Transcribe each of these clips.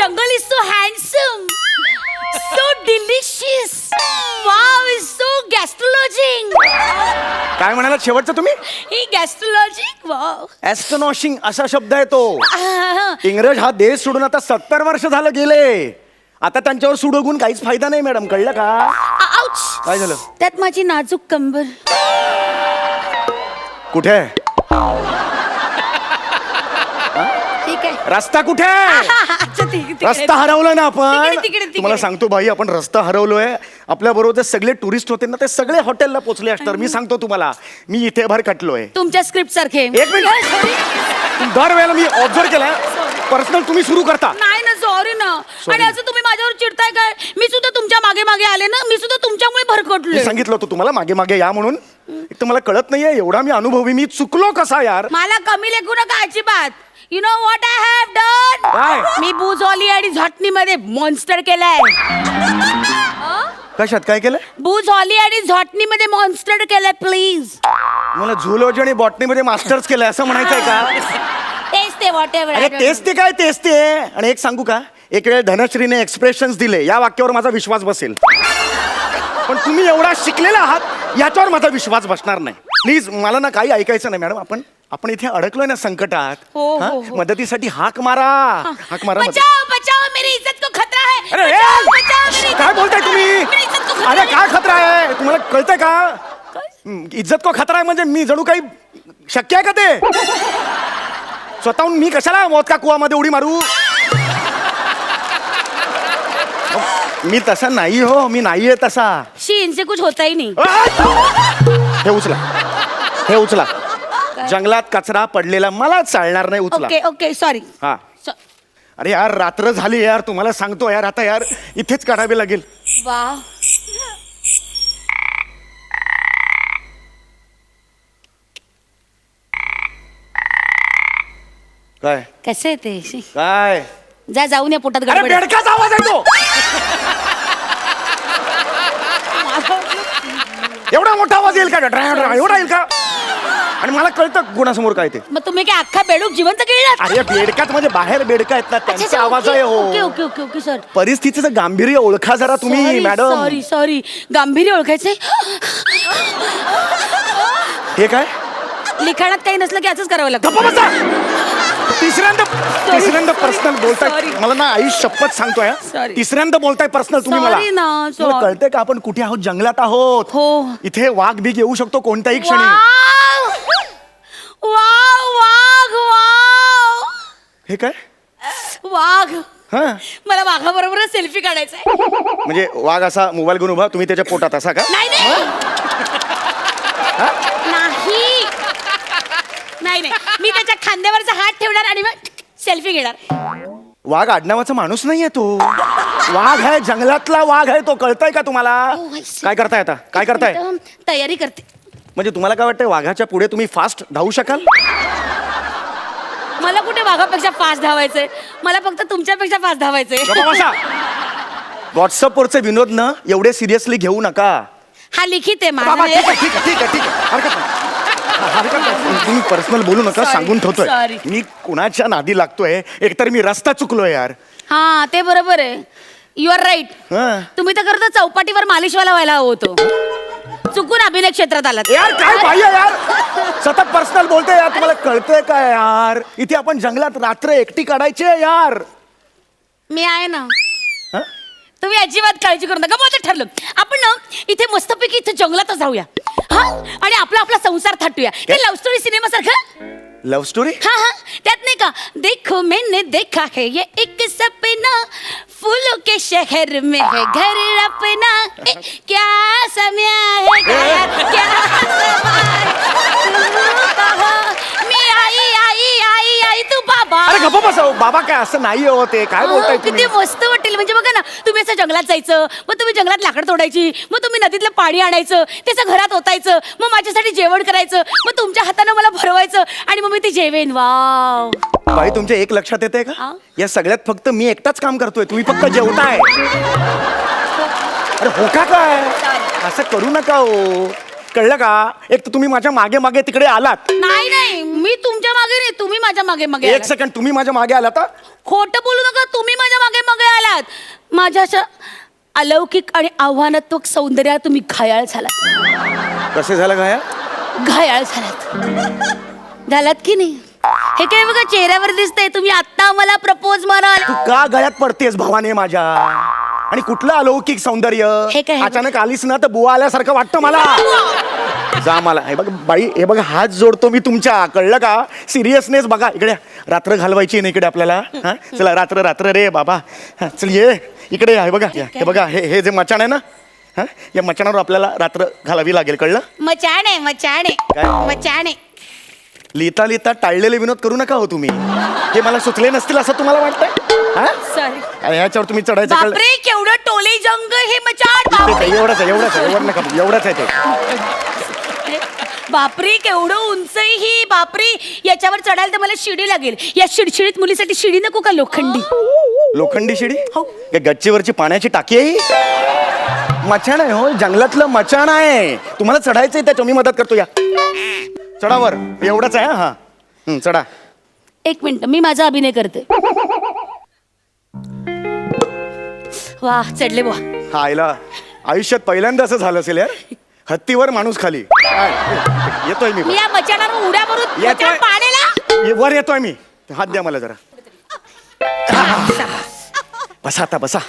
jungle is so handsome, so delicious. Wow, it's so gastrologic. काय म्हणाला शेवटचं तुम्ही? ही gastrologic. Wow. ऍस्ट्रोनॉशिंग असा शब्द आहे तो. Ah, इंग्रज हा देश सोडून आता 70 वर्ष झालं गेले. आता त्यांच्यावर सुडोगून काहीच फायदा नाही मॅडम, कळलं का? ouch. काय झालं? त्यात माझी नाजूक कंबर. कुठे आहे? ठीक आहे. रस्ता कुठे आहे? अच्छा, तिकडे. रस्ता हरवला ना आपण. तिकडे. तुम्हाला सांगतो बाई, आपण रस्ता हरवलोय. आपल्या बरोबर सगळे टुरिस्ट होते ना, ते सगळे हॉटेलला पोहोचले असणार. मी सांगतो तुम्हाला, मी इथे भरकटलोय. तुमच्या स्क्रिप्ट सारखे. एक मिनिट. दरवेळेला मी ऑब्झर्व केलाय, पर्सनल तुम्ही सुरू करता. नाही ना, सॉरी ना. आणि असं तुम्ही माझ्यावर चिडताय काय? मी सुद्धा तुमच्या मागे मागे आले ना, मी सुद्धा तुमच्यामुळे मी भरकटलोय. सांगितलं होतं तुम्हाला मागे मागे या म्हणून. एक तर मला कळत नाहीये, एवढा मी अनुभवी, मी चुकलो कसा यार? मला कमी लेखू नका अजिबात. You know what I have done? काय? मी बुझॉली आणि झॉटनी मध्ये मॉन्स्टर केलाय. कशात काय केलं? बुझॉली आणि झॉटनी मध्ये मॉन्स्टर केलाय. प्लीज मला झुलॉजी आणि बॉटनीमध्ये मास्टर्स केलंय असं म्हणायचंय का? तेच ते व्हॉट अरे तेच ते काय, तेच ते. आणि एक सांगू का, एक वेळ धनश्रीने एक्सप्रेशन्स दिले, या वाक्यावर माझा विश्वास बसेल. पण तुम्ही एवढा शिकलेला आहात, याच्यावर माझा विश्वास बसणार नाही. प्लीज, मला ना काही ऐकायचं नाही मॅडम. आपण इथे अडकलोय ना संकटात. हो, हा? हो, हो. मदतीसाठी हाक मारा. हाक मारा. बचाओ बचाओ, मेरी इज्जत को खतरा है. अरे बचाओ, ए! बचाओ, मेरी काय बोलताय तुम्ही? मेरी इज्जत को खतरा अरे है. काय खतरा आहे? तुम्हाला कळतंय का? इज्जत को खतरा आहे म्हणजे मी जणू काही शक्य आहे का ते? स्वतःहून मी कशाला मौत का कुवामध्ये उडी मारू? मी तसा नाही हो, मी नाहीये तसा. शी, इनसे कुछ होता ही नहीं. हे उचला, हे उचला. जंगलात कचरा पडलेला मला चालणार नाही, उचला. Okay okay, sorry. हा. अरे यार, रात्र झाली यार, तुम्हाला सांगतो यार, आता यार इथेच काढावे लागेल. वाह. काय कसे ते? शी. काय? जा, जाऊन या, पोटात अरे गडबड आहे. बेडकाचा आवाज आहे तो. एवढा मोठा आवाज येईल का? एवढा येईल का? आणि मला कळतं गुणासमोर काय ते. मग तुम्ही काय अख्खा बेडूक जिवंत केलेला? अरे बेडकात म्हणजे बाहेर बेडका आहेत ना, त्यांचा आवाज आहे. ओके हो, ओके ओके ओके सर. परिस्थितीचं गांभीर्य ओळखा जरा तुम्ही मॅडम. सॉरी सॉरी, गांभीर्य ओळखायचे. हे काय? लिखाणात काही नसलं की असंच करावं लागतं. गप्पा बसा. तिसऱ्यांदा पर्सनल बोलताय. Sorry. मला ना आई शपथ सांगतोय, Sorry. तिसऱ्यांदा बोलताय पर्सनल तुम्ही मला. Sorry ना, मला sorry. कळतंय का आपण कुठे आहोत? जंगलात आहोत. हो. इथे वाघ बीग येऊ शकतो कोणत्याही क्षणी. वाव वाघ वाव. हे काय? वाघ. हा, मला वाघाबरोबर सेल्फी काढायचा आहे. म्हणजे वाघ असा मोबाईल घेऊन उभा, तुम्ही त्याच्या पोटात असा का? नाही नाही नाही नाही, मी त्याच्या खांद्यावरचा हात ठेवणार आणि मग सेल्फी घेणार. वाघ आडनावाचा माणूस नाहीये तो. वाघ आहे, जंगलातला वाघ आहे तो. कळतंय का तुम्हाला? Oh, I see. काय करताय आता? काय करताय? तयारी करते. म्हणजे तुम्हाला काय वाटतंय, वाघाच्या पुढे तुम्ही फास्ट धावू शकाल? मला कुठे वाघापेक्षा फास्ट धावायचंय, मला फक्त तुमच्यापेक्षा फास्ट धावायचंय. व्हॉट्सअपवरचे विनोद न एवढे सिरियसली घेऊ नका. हा लिखित आहे बाबा, माझा. ठीक आहे, ठीक आहे, ठीक आहे, ठीक आहे. हरकत नाही. हरकत नाही. तुम्ही पर्सनल बोलू नका, Sorry, सांगून ठेवतोय. sorry. मी कुणाच्या नादी लागतोय? एकतर मी रस्ता चुकलोय यार. हा, ते बरोबर आहे. You are right. हा. तुम्ही तर खरं तर चौपाटीवर मालिशवाला व्हायला हवं होतं. चुकून अभिनय क्षेत्रात आलात. यार काय पाहिजे यार, सतत पर्सनल बोलते यार. तुम्हाला कळतंय का यार? इथे आपण जंगलात रात्र एकटी काढायची आहे यार. मी आहे ना. हा? तुम्ही अजिबात काळजी करू नका. मग आता ठरलं, आपण ना इथे मस्तपैकी इथे जंगलातच राहूया. हा, आणि आपला आपला संसार थाटूया. ते लव्ह स्टोरी सिनेमा सारखं. Love story? हाँ हाँ, त्यात नाही का, देखो मैंने देखा है ये एक सपना, फूलों के शहर में है घर अपना, क्या समय है गया, क्या समा है, तू कहो, मी आई आई आई आई तू बाबा. अरे गप्पा बसा. बाबा काय असं नाही हो ते. काय बोलताय तुम्ही? किती मस्त वाटेल. म्हणजे बघा ना, तुम्ही असं जंगलात जायचं, मग तुम्ही जंगलात लाकड तोडायची, मग तुम्ही नदीतलं पाणी आणायचं, त्याचं घरात ओतायचं, मग माझ्यासाठी जेवण करायचं, मग तुमच्या हाताने मला भरवायचं आणि मग मी ते जेवेन. वाव. बाई, तुमच्या एक लक्षात येते का? हा? या सगळ्यात फक्त मी एकटाच काम करतोय, तुम्ही फक्त जेवताय. अरे हो का काय? असं करू नका हो. कळलं का? एक तर तुम्ही माझ्या मागे मागे तिकडे आलात. नाही नाही, मी तुमच्या मागे नाही, तुम्ही माझ्या मागे मागे एक आलात. सेकंड, तुम्ही माझ्या मागे आला तर खोटं बोलू नका, तुम्ही माझ्या मागे मागे आलात. माझ्या अशा अलौकिक आणि आव्हानात्मक सौंदर्यात तुम्ही घायाळ झालात. कसे झालं काय? घायाळ झालात की नाही? हे काय बघा चेहऱ्यावर दिसतंय. तुम्ही आता मला प्रपोज माराल. तू का गळ्यात पडतेस भावाने माझ्या? आणि कुठलं अलौकिक सौंदर्य? हे काय? अचानक आलीस ना तर बुवा आल्यासारखं वाटतं मला. जा मला. हे बघ बाई, हे बघ हात जोडतो मी तुमच्या, कळलं का? सिरियसनेस बघा इकडे. रात्र घालवायची ना इकडे आपल्याला. हा चला, रात्र रात्र रे बाबा. हा, चल ये इकडे. हे बघा, हे बघा, हे जे मचाण आहे ना, हा या मचाणावर आपल्याला रात्र घालावी लागेल, कळलं? मचाणे मचाणे काय? मचाणे. लिहिता लिहिता टाळलेले विनोद करू नका हो तुम्ही. हे मला सुचले नसतील असं तुम्हाला वाटतंय? हा सॉरी. ह्याच्यावर तुम्ही चढायचं, कळलं? बापरे केवढं टोले जंग हे मचाण. ते बापरे. एवढंच आहे, एवढंच आहे, एवढं नका बोलू, एवढंच आहे ते. बापरे केवढं उंच आहे ही. बापरे याच्यावर चढायला तर मला शिडी लागेल. या शिडशिडीत मुलीसाठी शिडी नको का लोखंडी? लोखंडी शिडी? हो. काय गच्चीवरची पाण्याची टाकी आहे ही? मचाण आहे हो, जंगलातलं मचाण आहे. तुम्हाला चढायचंय त्याच्या, मी मदत करतो. या चढावर, एवढंच आहे. हा चढा. एक मिनिट, मी माझा अभिनय करते. वा चढले बुवा. हा आईला आयुष्यात पहिल्यांदा असं झालं असेल यार. हत्तीवर माणूस खाली. काय? येतोय मी. मी या मचाणावर उड्या मारून येतोय. मचाण पाडेला. वर येतोय मी. हात द्या मला जरा. बसा आता, बसा.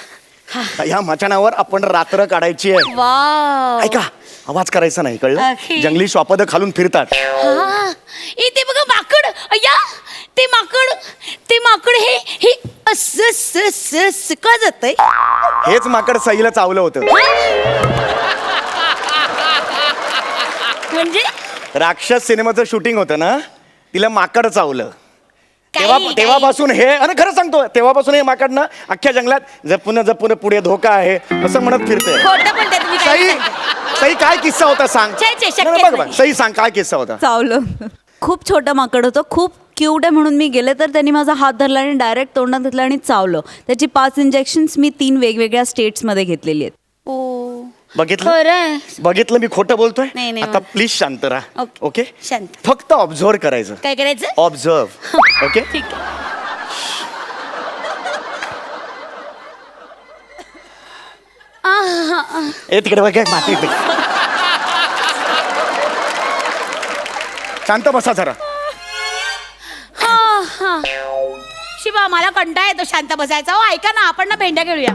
या मचाणावर आपण रात्र काढायची आहे. वा ऐका, आवाज करायचा नाही, कळलं? ओके. जंगली श्वापद खालून फिरतात. हा इथे बघा माकड. अय्या ते माकड हे असं का जातंय? हेच माकड सईला चावलं होतं. म्हणजे राक्षस सिनेमाचं शूटिंग होतं ना, तिला माकड चावलं. काही- तेव्हापासून हे, अरे खरं सांगतो, तेव्हापासून हे माकड ना अख्ख्या जंगलात जपून जपून पुढे धोका आहे असं म्हणत फिरते. खोटं बोलताय तुम्ही. काही सई, सांगताय. सई काय किस्सा होता सांग. छे, छे, शक्यच नाही, बघ नाही. सई सांग काय किस्सा होता. चावलं. खूप छोटं माकड होतं, खूप क्यूट आहे म्हणून मी गेले तर त्यांनी माझा हात धरला आणि डायरेक्ट तोंडात घेतला आणि चावलं. त्याची 5 इंजेक्शन्स मी 3 वेगवेगळ्या स्टेट्समध्ये घेतलेली आहेत. ओ बघितलं? खरंय. बघितलं मी खोटं बोलतोय. नाही, नाही, आता प्लीज शांत राहा. ओके. ओके, शांत. फक्त ऑब्झर्व करायचं. काय करायचं? ऑब्झर्व. ओके. ठीक आहे. ए तिकडे बघ, काय माती इकडे. शांत बसा जरा. शिवा मला कंटाळा येतो शांत बसायचा. हो ऐका ना, आपण ना भेंड्या खेळूया.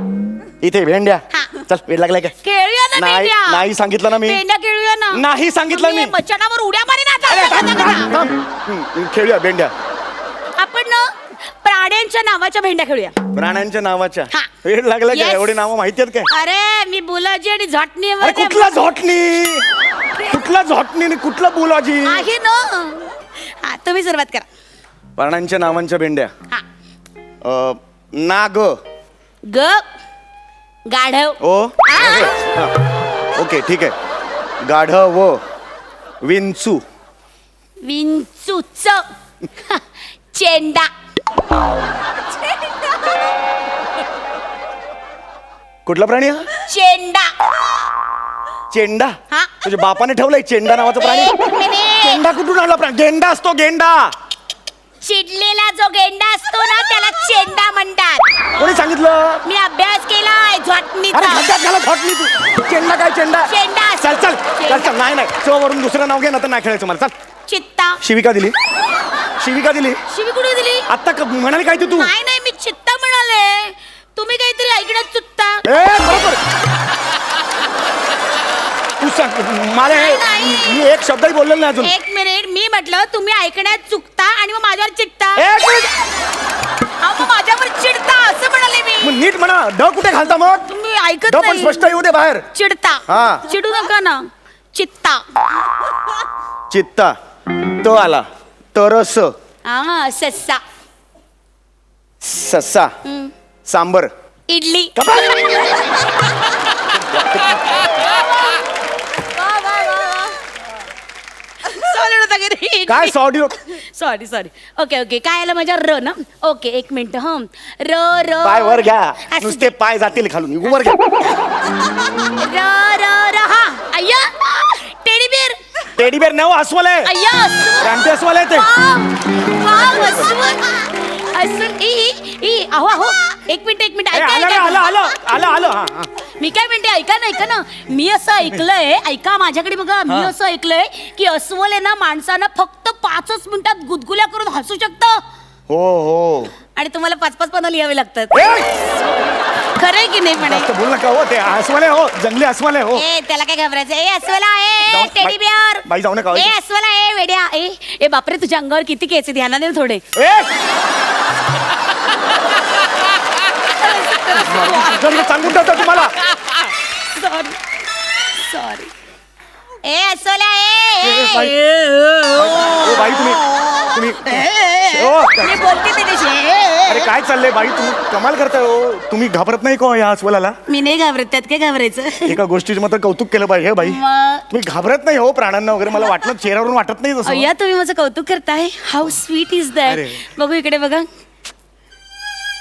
इथे भेंड्या. हा. चल, वेळ लागलाय काय? खेळूया ना नाही, भेंड्या. नाही सांगितलं ना मी. भेंड्या खेळूया ना. नाही सांगितलं तुम्ही मी. मचाणावर उड्या मारी अरे, थांब, ना. थांब, थांब. खेळूया भेंड्या. आपण ना प्राण्यांच्या नावाच्या भेंड्या खेळूया. प्राण्यांच्या नावाच्या. हा. वेळ लागलाय काय? Yes. एवढी नावं माहिती आहेत काय? अरे मी बुलाजी आणि झटणी अरे कुठला झोटणी, कुठला झोटणी आणि कुठला बुलाजी? आहे ना. हा तुम्ही सुरुवात करा. प्राण्यांच्या नावांच्या भेंड्या. हा. नाग. ग गाढव. ओ आ. हा. ओके ठीक आहे. गाढव. विंचू. विंचूच. चेंडा. कुठला प्राणी हा? चेंडा. चेंडा. हा. तुझ्या बापाने ठेवलाय चेंडा नावाचा प्राणी? एक मिनिट. गेंडा कुठून आला प्राणी? गेंडा असतो गेंडा. चिडलेला जो गेंडा असतो ना त्याला चेंडा म्हणतात. कोणी सांगितलं? मी अभ्यास केलाय अरे झटणीचा. खड्ड्यात घाला झोटणी तू. चेंडा काय चेंडा? चेंडा चल चल चेंडा. चल चल. नाही नाही, चो वरून दुसरं नाव घे ना, तर नाही खेळायचं मला. चल. चित्ता. शिविका दिली. शिविका दिली. शिवी कुठे दिली? आता म्हणाली काय तू? नाही नाही मी चित्ता म्हणाले. तुम्ही काहीतरी ऐकण्यात चुकता. ए बरोबर. तू सांग मला हे- नाही. मी एक शब्दही बोललेलो नाही अजून. एक मिनिट, मी म्हटलं तुम्ही ऐकण्यात चुकता आणि मग माझ्यावर चिडता. एक मिनिट. अहो, मग माझ्यावर चिडता असं म्हणाले मी. मग नीट म्हणा. ड कुठे घालता मग? तुम्ही ऐकत ड पण नाही. स्पष्ट येऊ दे बाहेर. चिडता. हा. चिडू नका ना. चित्ता. चित्ता. तो आला. तरस. हा सस्सा. सस्सा. सांबर. इडली. काय सॉडी? Sorry sorry. Okay okay. काय आलं माझ्या र ना. ओके एक मिनिट. ह र र पाय वर घ्या. असं. नुसते पाय जातील खालून. वर घ्या. र र र हा. अय्या टेडी बेर. टेडी बेर नव अस्वल आहे. अय्या रानटी अस्वल आहे ते. वाव, वाव, अहो अहो एक मिनिट ए, ऐका आलं रे, ऐका. आलं हा हा. मी काय म्हणते ऐका ना मी असं ऐकलंय ऐका माझ्याकडे बघा मी असं ऐकलंय की अस्वल आहे ना माणसानं फक्त 5 मिनिटात गुदगुल्या करून हसू शकतं हो हो आणि तुम्हाला 5 पानं लिहावे लागतात ए, खरंय की नाही म्हणे जास्त बोल नका हो ते अस्वल आहे हो जंगली अस्वल आहे हो ए त्याला काय घाबरायचं ए अस्वला ए जाऊ- टेडी बिअर बाई जाऊ नका. ए अस्वला ए वेड्या ए बापरे तुझ्या अंगावर किती केस आहे ध्यानाने थोडे ए सांगून टाकतो तुम्हाला सॉरी ए अस्वला ए, बाई. ए ओ बाई तुम्ही ओ, मी बोलते त्याच्याशी अरे काय चाललंय बाई तुम्ही कमाल करताय हो तुम्ही घाबरत नाही का या अस्वलाला मी नाही घाबरत त्यात काय घाबरायचं एका गोष्टीचं मात्र कौतुक केलं पाहिजे हे बाई मग तुम्ही घाबरत नाही हो प्राण्यांना वगैरे मला वाटलं चेहऱ्यावरून वाटत नाही तसं अय्या तुम्ही माझं कौतुक करताय हाऊ स्वीट इज दॅट अरे. बघू इकडे बघा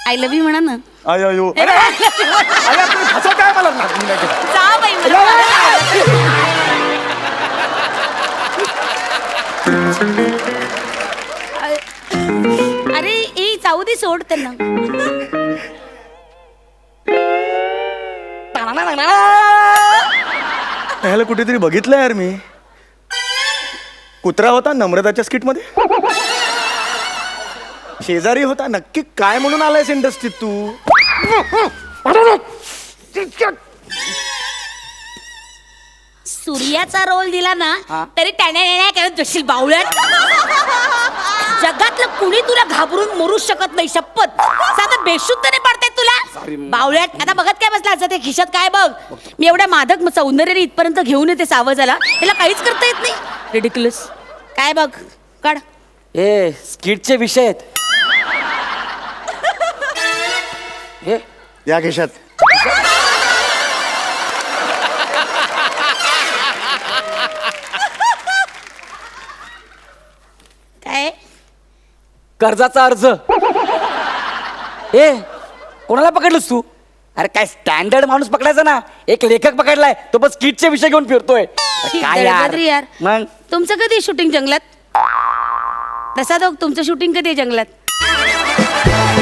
आय लव्ह यू म्हणा ना अयो अयो अरे अरे, तुम्ही हसव काय मला मी नाही केलं. जा बाई मला. अरे ए जाऊ दे सोड त्यांना ह्याला कुठेतरी बघितलं यार मी कुत्रा होता नम्रताच्या स्किट मध्ये शेजारी होता नक्की काय म्हणून आलायस इंडस्ट्रीत तू सूर्याचा रोल दिला ना तरी त्याने करत जशील बावळ्यात जगातलं कुणी तुला घाबरून मरू शकत नाही शपथ साधं बेशुद्धने पडते तुला बावळ्यात आता बघत काय बसला असं ते खिशात काय बघ मी एवढ्या मादक सौंदर्याने इथपर्यंत घेऊन येते सावजाला त्याला काहीच करता येत नाही रिडिक्युलस काय बघ काढ ए स्किटचे विषय आहेत हे या खिशात काय कर्जाचा अर्ज ए कोणाला पकडलंस तू अरे काय स्टँडर्ड माणूस पकडायचा ना एक लेखक पकडलाय तो पण स्किटचे विषय घेऊन फिरतोय अरे काय दळबद्री यार मग तुमचं कधी शूटिंग जंगलात प्रसाद तुमचं शूटिंग कधी आहे जंगलात